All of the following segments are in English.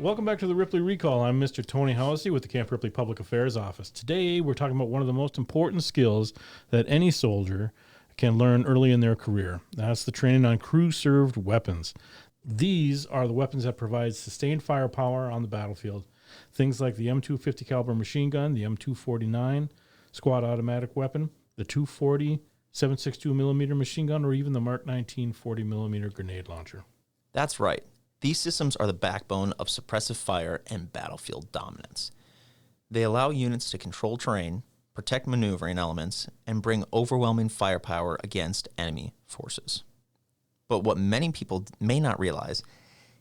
Welcome back to the Ripley Recall. I'm Mr. Tony Housey with the Camp Ripley Public Affairs Office. Today, we're talking about one of the most important skills that any soldier can learn early in their career. That's the training on crew-served weapons. These are the weapons that provide sustained firepower on the battlefield. Things like the M250 caliber machine gun, the M249 squad automatic weapon, the 240 7.62 millimeter machine gun, or even the Mark 19 40 millimeter grenade launcher. That's right. These systems are the backbone of suppressive fire and battlefield dominance. They allow units to control terrain, protect maneuvering elements, and bring overwhelming firepower against enemy forces. But what many people may not realize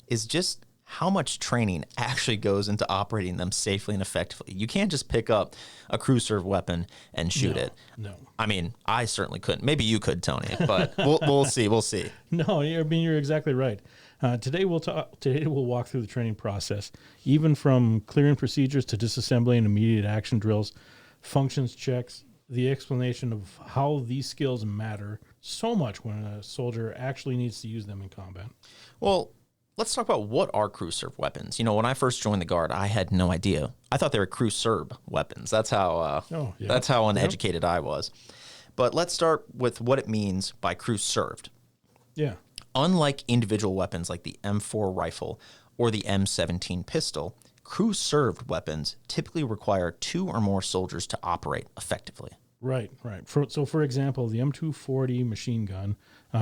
is just how much training actually goes into operating them safely and effectively. You can't just pick up a crew-served weapon and shoot it. No. I mean, I certainly couldn't. Maybe you could, Tony, but we'll see. We'll see. No, you're exactly right. Today we'll walk through the training process, even from clearing procedures to disassembly and immediate action drills, functions checks, the explanation of how these skills matter so much when a soldier actually needs to use them in combat. Well, let's talk about what are crew-served weapons. You know, when I first joined the Guard, I had no idea. I thought they were crew-served weapons. That's how that's how uneducated I was. But let's start with what it means by crew-served. Yeah. Unlike individual weapons like the M4 rifle or the M17 pistol, crew-served weapons typically require 2 or more soldiers to operate effectively. Right. For example, the M240 machine gun,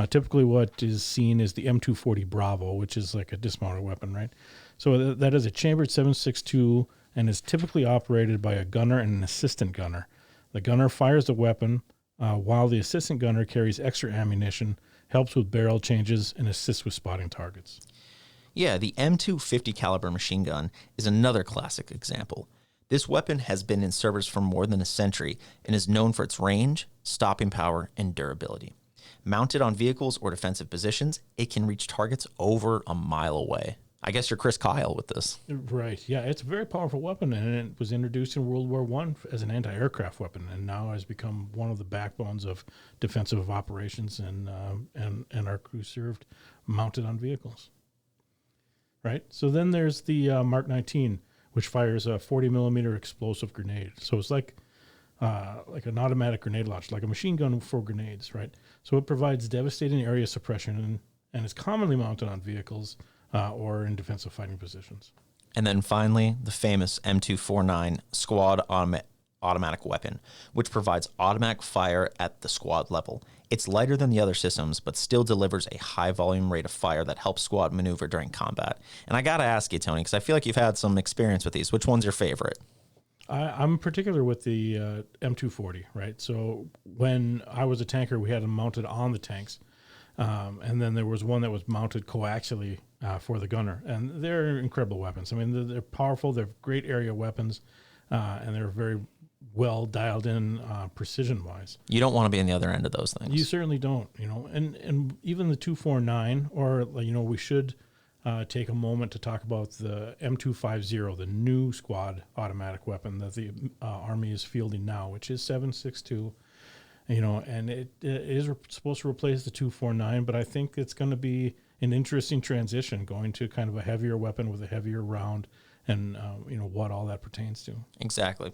typically what is seen is the M240 Bravo, which is like a dismounted weapon, right? So that is a chambered 7.62 and is typically operated by a gunner and an assistant gunner. The gunner fires the weapon while the assistant gunner carries extra ammunition, helps with barrel changes, and assists with spotting targets. Yeah, the M250 caliber machine gun is another classic example. This weapon has been in service for more than a century and is known for its range, stopping power, and durability. Mounted on vehicles or defensive positions, it can reach targets over a mile away. I guess you're Chris Kyle with this. Right. Yeah, it's a very powerful weapon, and it was introduced in World War I as an anti-aircraft weapon, and now has become one of the backbones of defensive operations and our crew-served mounted on vehicles. Right. So then there's the Mark 19, which fires a 40 millimeter explosive grenade. So it's like an automatic grenade launcher, like a machine gun for grenades, right? So it provides devastating area suppression and is commonly mounted on vehicles or in defensive fighting positions. And then finally, the famous M249 squad automatic weapon, which provides automatic fire at the squad level. It's lighter than the other systems, but still delivers a high volume rate of fire that helps squad maneuver during combat. And I got to ask you, Tony, because I feel like you've had some experience with these. Which one's your favorite? I'm particular with the M240, right? So when I was a tanker, we had them mounted on the tanks. And then there was one that was mounted coaxially for the gunner. And they're incredible weapons. I mean, they're powerful. They're great area weapons. And they're very well dialed in precision-wise. You don't want to be on the other end of those things. You certainly don't, And even the 249, or, we should take a moment to talk about the M250, the new squad automatic weapon that the Army is fielding now, which is 7.62. And it is supposed to replace the 249, but I think it's going to be an interesting transition, going to kind of a heavier weapon with a heavier round, and what all that pertains to. Exactly.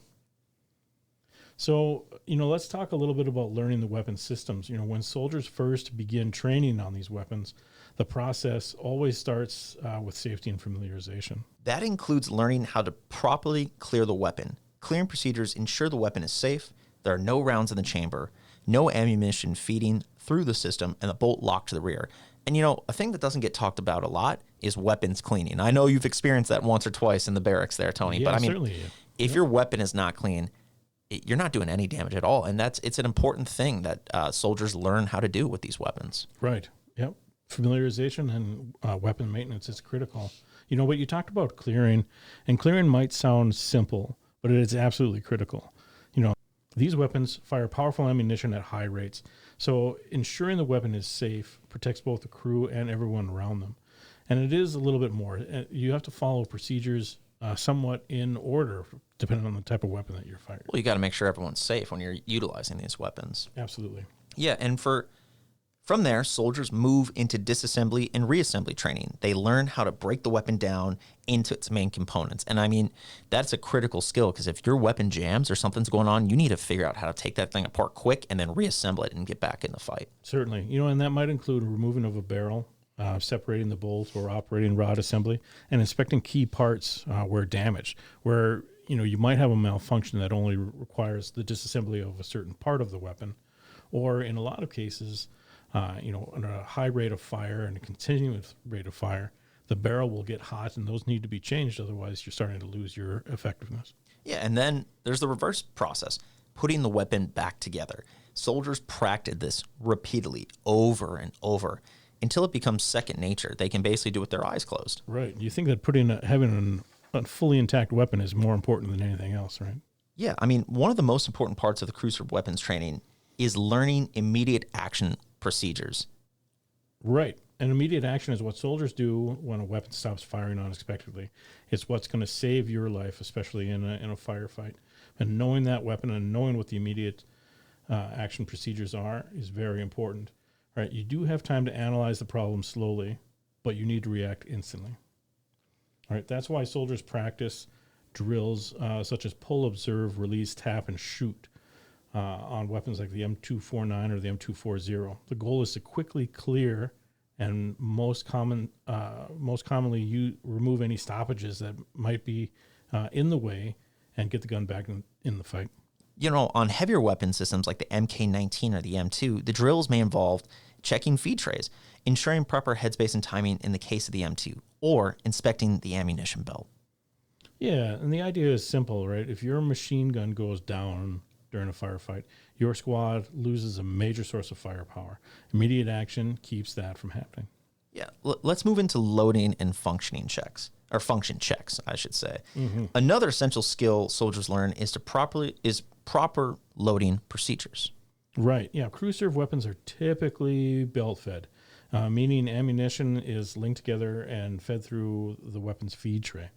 So, let's talk a little bit about learning the weapon systems. When soldiers first begin training on these weapons, the process always starts with safety and familiarization. That includes learning how to properly clear the weapon. Clearing procedures ensure the weapon is safe, there are no rounds in the chamber, no ammunition feeding through the system, and the bolt locked to the rear. And, a thing that doesn't get talked about a lot is weapons cleaning. I know you've experienced that once or twice in the barracks there, Tony. Yeah, but I mean, certainly. If your weapon is not clean, you're not doing any damage at all. And it's an important thing that soldiers learn how to do with these weapons. Right. Yep. Familiarization and weapon maintenance is critical. What you talked about clearing, and clearing might sound simple, but it is absolutely critical. These weapons fire powerful ammunition at high rates. So ensuring the weapon is safe protects both the crew and everyone around them. And it is a little bit more. You have to follow procedures somewhat in order, depending on the type of weapon that you're firing. Well, you got to make sure everyone's safe when you're utilizing these weapons. Absolutely. Yeah, and for From there, soldiers move into disassembly and reassembly training. They learn how to break the weapon down into its main components. And I mean, that's a critical skill because if your weapon jams or something's going on, you need to figure out how to take that thing apart quick and then reassemble it and get back in the fight. Certainly. And that might include removing of a barrel, separating the bolt or operating rod assembly, and inspecting key parts where damaged, where, you might have a malfunction that only requires the disassembly of a certain part of the weapon, or in a lot of cases, under a high rate of fire and a continuous rate of fire, the barrel will get hot and those need to be changed. Otherwise, you're starting to lose your effectiveness. Yeah, and then there's the reverse process, putting the weapon back together. Soldiers practice this repeatedly over and over until it becomes second nature. They can basically do it with their eyes closed. Right. You think that having a fully intact weapon is more important than anything else, right? Yeah, I mean, one of the most important parts of the crew serve weapons training is learning immediate action procedures. Right. And immediate action is what soldiers do when a weapon stops firing unexpectedly. It's what's going to save your life, especially in a firefight. And knowing that weapon and knowing what the immediate action procedures are is very important. Right? You do have time to analyze the problem slowly, but you need to react instantly. All right? That's why soldiers practice drills such as pull, observe, release, tap, and shoot on weapons like the M249 or the M240. The goal is to quickly clear and most commonly remove any stoppages that might be in the way and get the gun back in the fight. On heavier weapon systems like the MK19 or the M2, the drills may involve checking feed trays, ensuring proper headspace and timing in the case of the M2, or inspecting the ammunition belt. Yeah, and the idea is simple, right? If your machine gun goes down during a firefight, your squad loses a major source of firepower. Immediate action keeps that from happening. Yeah, let's move into loading and functioning checks, or function checks, I should say. Mm-hmm. Another essential skill soldiers learn is proper loading procedures. Right. Yeah. Crew serve weapons are typically belt fed, meaning ammunition is linked together and fed through the weapon's feed tray.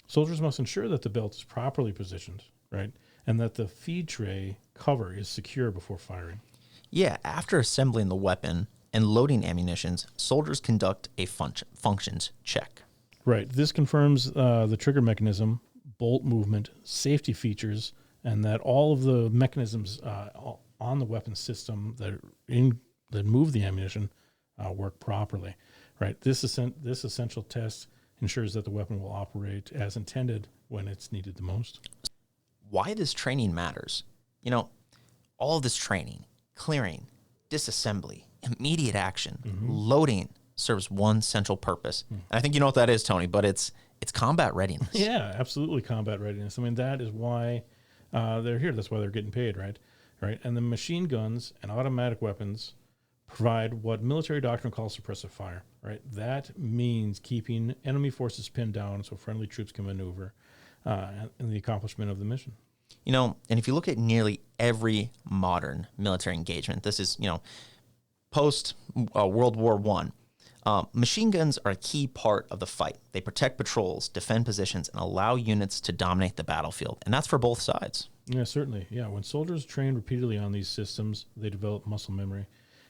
Soldiers must ensure that the belt is properly positioned, right, and that the feed tray cover is secure before firing. Yeah. After assembling the weapon and loading ammunitions, soldiers conduct a functions check. Right. This confirms the trigger mechanism, bolt movement, safety features, and that all of the mechanisms on the weapon system that move the ammunition work properly. Right. This essential test ensures that the weapon will operate as intended when it's needed the most. Why this training matters. All of this training, clearing, disassembly, immediate action, loading serves one central purpose. And I think you know what that is, Tony, but it's combat readiness. Yeah, absolutely, combat readiness. I mean, that is why they're here. That's why they're getting paid, right? Right. And the machine guns and automatic weapons provide what military doctrine calls suppressive fire, right? That means keeping enemy forces pinned down so friendly troops can maneuver in the accomplishment of the mission. And if you look at nearly every modern military engagement, this is, post World War I, machine guns are a key part of the fight. They protect patrols, defend positions, and allow units to dominate the battlefield. And that's for both sides. Yeah, certainly. Yeah, when soldiers train repeatedly on these systems, they develop muscle memory.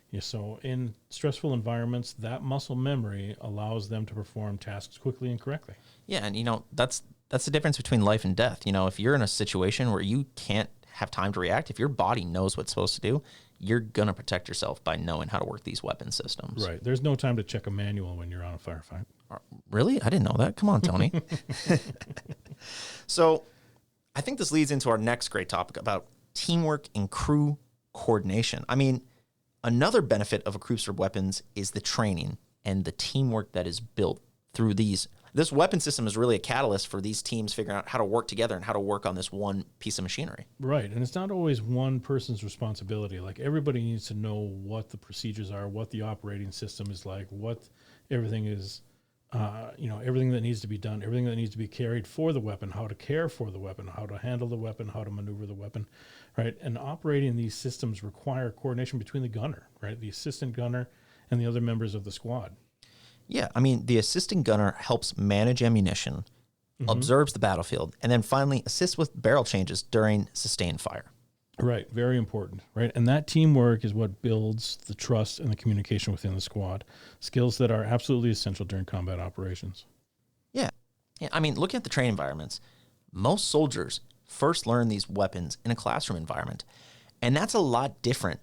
Yeah, so in stressful environments, that muscle memory allows them to perform tasks quickly and correctly. Yeah, and that's the difference between life and death. If you're in a situation where you can't have time to react, if your body knows what it's supposed to do, you're going to protect yourself by knowing how to work these weapon systems. Right. There's no time to check a manual when you're on a firefight. Really? I didn't know that. Come on, Tony. So I think this leads into our next great topic about teamwork and crew coordination. I mean, another benefit of a crew serve weapons is the training and the teamwork that is built through these. This weapon system is really a catalyst for these teams figuring out how to work together and how to work on this one piece of machinery. Right. And it's not always one person's responsibility. Like, everybody needs to know what the procedures are, what the operating system is like, what everything is, everything that needs to be done, everything that needs to be carried for the weapon, how to care for the weapon, how to handle the weapon, how to maneuver the weapon, right? And operating these systems require coordination between the gunner, right? The assistant gunner and the other members of the squad. Yeah, I mean, the assistant gunner helps manage ammunition, observes the battlefield, and then finally assists with barrel changes during sustained fire. Right, very important, right? And that teamwork is what builds the trust and the communication within the squad, skills that are absolutely essential during combat operations. Yeah. Yeah. I mean, looking at the training environments, most soldiers first learn these weapons in a classroom environment. And that's a lot different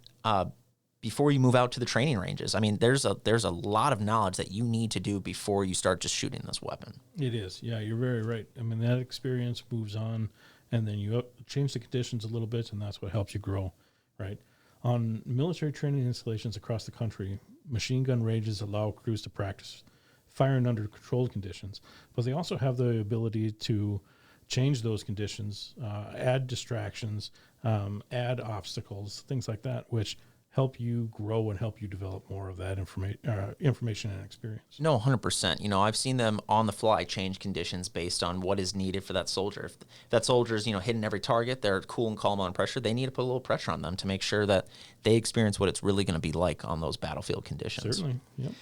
before you move out to the training ranges. I mean, there's a lot of knowledge that you need to do before you start just shooting this weapon. It is. Yeah, you're very right. I mean, that experience moves on, and then you change the conditions a little bit, and that's what helps you grow, right? On military training installations across the country, machine gun ranges allow crews to practice firing under controlled conditions, but they also have the ability to change those conditions, add distractions, add obstacles, things like that, which help you grow and help you develop more of that information and experience. No, 100%. You know, I've seen them on the fly change conditions based on what is needed for that soldier. If that soldier's, hitting every target, they're cool and calm on pressure, they need to put a little pressure on them to make sure that they experience what it's really going to be like on those battlefield conditions. Certainly, yep.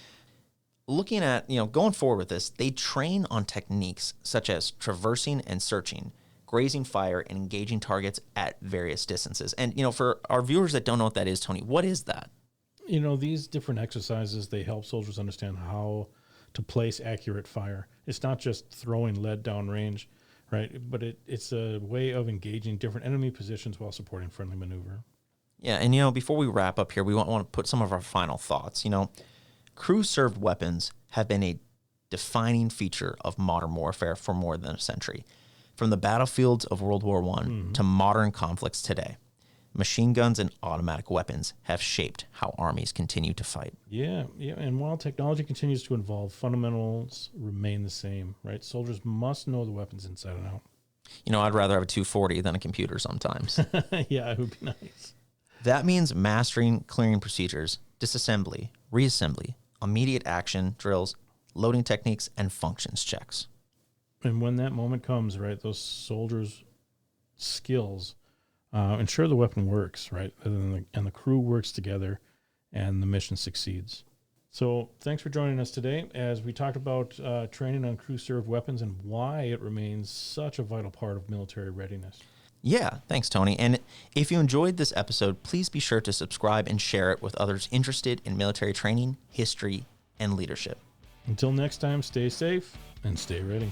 Looking at, going forward with this, they train on techniques such as traversing and searching, grazing fire, and engaging targets at various distances. And, for our viewers that don't know what that is, Tony, what is that? These different exercises, they help soldiers understand how to place accurate fire. It's not just throwing lead down range, right? But it's a way of engaging different enemy positions while supporting friendly maneuver. Yeah, and, before we wrap up here, we want to put some of our final thoughts. Crew-served weapons have been a defining feature of modern warfare for more than a century. From the battlefields of World War I to modern conflicts today, machine guns and automatic weapons have shaped how armies continue to fight. Yeah. And while technology continues to evolve, fundamentals remain the same, right? Soldiers must know the weapons inside and out. I'd rather have a 240 than a computer sometimes. Yeah, it would be nice. That means mastering clearing procedures, disassembly, reassembly, immediate action drills, loading techniques, and functions checks. And when that moment comes, right, those soldiers' skills ensure the weapon works, right, and the crew works together, and the mission succeeds. So thanks for joining us today as we talked about training on crew-served weapons and why it remains such a vital part of military readiness. Yeah, thanks, Tony. And if you enjoyed this episode, please be sure to subscribe and share it with others interested in military training, history, and leadership. Until next time, stay safe and stay ready.